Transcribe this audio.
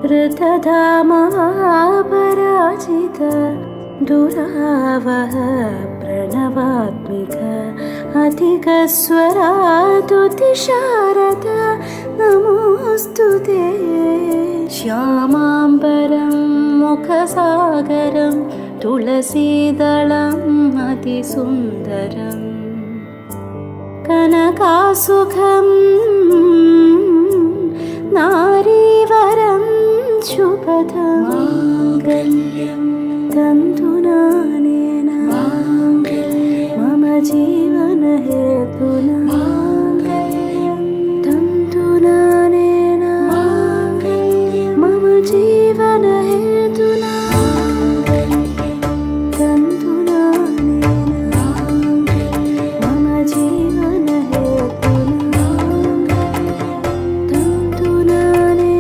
ऋतधामवापराजित दुरावह प्रणवात्मिक अधिकस्वरातुतिशारद नमोऽस्तु ते। श्यामाम्बरं मुखसागरं तुलसीदलम् अतिसुन्दरम् कनकासुखं नारीवरं शुभदं माङ्गल्यं तन्तुनानेन मम जीवनहेतुना।